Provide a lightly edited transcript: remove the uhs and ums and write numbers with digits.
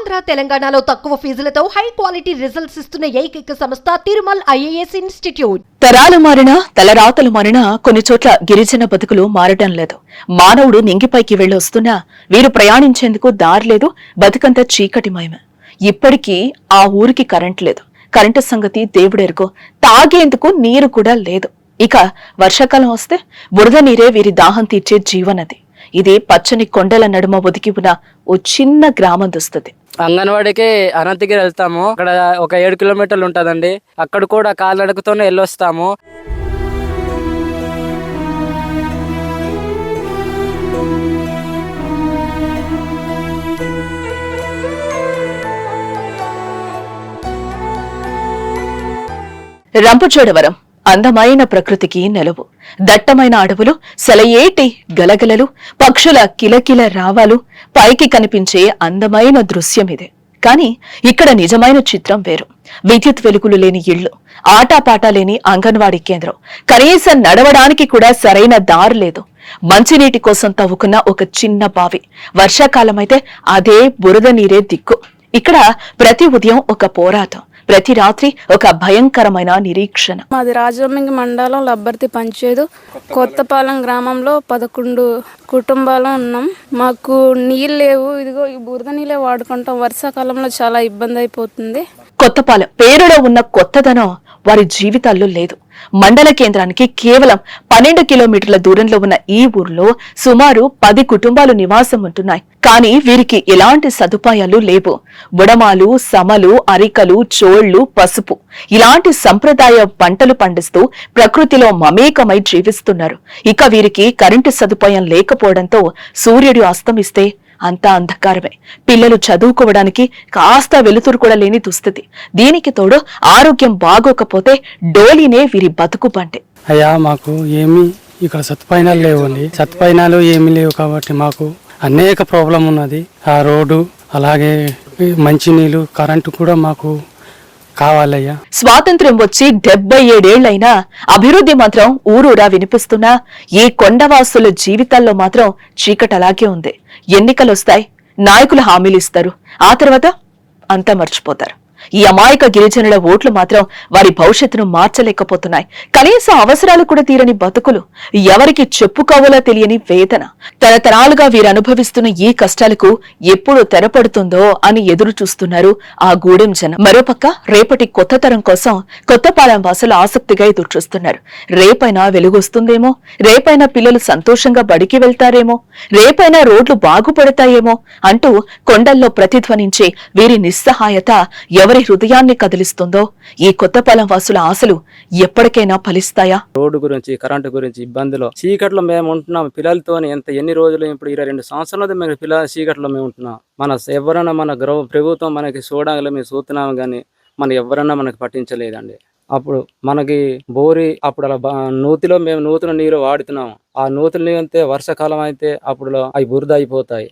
ఆంధ్ర తెలంగాణలో తక్కువ ఫీజులతో high quality results ఇస్తున్న ఏకైక సంస్థ తిరుమల్ ఐఏఎస్ ఇన్స్టిట్యూట్. తరాలు మారినా తలరాతలు మారినా కొన్ని చోట్ల గిరిజన బతుకులు మారటం లేదు. మానవుడు నింగిపైకి వెళ్ళొస్తున్నా వీరు ప్రయాణించేందుకు దారి లేదు. బతుకంతా చీకటిమయమే. ఇప్పటికీ ఆ ఊరికి కరెంట్ లేదు. కరెంటు సంగతి దేవుడెరుకో. తాగేందుకు నీరు కూడా లేదు. ఇక వర్షాకాలం వస్తే బురద నీరే వీరి దాహం తీర్చే జీవనది. ఇది పచ్చని కొండల నడుమ ఒదిగి ఉన్న ఓ చిన్న గ్రామం దుస్తుంది. అంగన్వాడికి అనంతగిరి వెళ్తాము. అక్కడ ఒక 7 కిలోమీటర్లు ఉంటదండి. అక్కడ కూడా కాలినడకతోనే వెళ్ళొస్తాము. రంపచోడవరం అందమైన ప్రకృతికి నెలవు. దట్టమైన అడవులు, సెలయేటి గలగలలు, పక్షుల కిలకిల రావాలు, పైకి కనిపించే అందమైన దృశ్యమిదే. కాని ఇక్కడ నిజమైన చిత్రం వేరు. విద్యుత్ వెలుగులు లేని ఇళ్లు, ఆటాపాటా లేని అంగన్వాడీ కేంద్రం, కనీసం నడవడానికి కూడా సరైన దారి లేదు. మంచినీటి కోసం తవ్వుకున్న ఒక చిన్న బావి. వర్షాకాలమైతే అదే బురద నీరే దిక్కు. ఇక్కడ ప్రతి ఉదయం ఒక పోరాటం, ప్రతి రాత్రి ఒక భయంకరమైన నిరీక్షణ. మాది రాజమండ్రి మండలం లబ్బర్తి పంచాయతీ కొత్తపాలెం గ్రామంలో 11 కుటుంబాలు ఉన్నాం. మాకు నీళ్ళు లేవు. ఇదిగో ఈ బురద నీళ్ళే వాడుకుంటాం. వర్షాకాలంలో చాలా ఇబ్బంది అయిపోతుంది. కొత్తపాలెం పేరులో ఉన్న కొత్తదనం వారి జీవితాల్లో లేదు. మండల కేంద్రానికి కేవలం 12 కిలోమీటర్ల దూరంలో ఉన్న ఈ ఊర్లో సుమారు 10 కుటుంబాలు నివాసం ఉంటున్నాయి. కానీ వీరికి ఎలాంటి సదుపాయాలు లేవు. బుడమాలు, సమలు, అరికలు, చోళ్లు, పసుపు ఇలాంటి సంప్రదాయ పంటలు పండిస్తూ ప్రకృతిలో మమేకమై జీవిస్తున్నారు. ఇక వీరికి కరెంటు సదుపాయం లేకపోవడంతో సూర్యుడు అస్తమిస్తే అంతా అంధకారమే. పిల్లలు చదువుకోవడానికి కాస్త వెలుతురు కూడా లేని దుస్థితి. దీనికి తోడు ఆరోగ్యం బాగోకపోతే డోలీనే వీరి బతుకు పంటే. అయ్యా, మాకు ఏమీ ఇక్కడ సత్పైనాలు లేవండి. సత్పైనాలు ఏమీ లేవు కాబట్టి మాకు అనేక ప్రాబ్లం ఉన్నది. ఆ రోడ్డు, అలాగే మంచినీళ్ళు, కరెంటు కూడా మాకు కావాలయ్యా. స్వాతంత్ర్యం వచ్చి 77 ఏళ్లైనా అభివృద్ధి మాత్రం ఊరూరా వినిపిస్తున్నా ఈ కొండవాసుల జీవితాల్లో మాత్రం చీకటి అలాగే ఉంది. ఎన్నికలొస్తాయి, నాయకులు హామీలు ఇస్తారు, ఆ తర్వాత అంతా మర్చిపోతారు. ఈ అమాయక గిరిజనుల ఓట్లు మాత్రం వారి భవిష్యత్తును మార్చలేకపోతున్నాయి. కనీస అవసరాలు కూడా తీరని బతుకులు, ఎవరికి చెప్పుకోవాలో తెలియని వేదన. తరతరాలుగా వీరు అనుభవిస్తున్న ఈ కష్టాలకు ఎప్పుడు తెరపడుతుందో అని ఎదురు చూస్తున్నారు ఆ గూడెం జనం. మరోపక్క రేపటి కొత్త తరం కోసం కొత్తపాలెం వాసులు ఆసక్తిగా ఎదురు చూస్తున్నారు. రేపైనా వెలుగొస్తుందేమో, రేపైనా పిల్లలు సంతోషంగా బడికి వెళ్తారేమో, రేపైనా రోడ్లు బాగుపడతాయేమో అంటూ కొండల్లో ప్రతిధ్వనించే వీరి నిస్సహాయత ఎవరి హృదయాన్ని కదిలిస్తుందో. ఈ కొత్తపాలెం వాసుల ఆశలు ఎప్పటికైనా ఫలిస్తాయా? రోడ్డు గురించి, కరెంటు గురించి ఇబ్బందులు, చీకట్లో మేము ఉంటున్నాం. పిల్లలతో ఎన్ని రోజులు, ఇప్పుడు 22 సంవత్సరాలు మేము పిల్లల చీకట్లో మేము ఉంటున్నాం. ఎవరైనా మన ప్రభుత్వం మనకి చూడాలి, మేము చూస్తున్నాము, కానీ ఎవరైనా మనకి పట్టించలేదండి. అప్పుడు మనకి బోరి, అప్పుడు అలా నూతిలో మేము నూతన నీరు వాడుతున్నాము. ఆ నూతన నీరు అయితే వర్షాకాలం అయితే అప్పుడు అవి బురద అయిపోతాయి.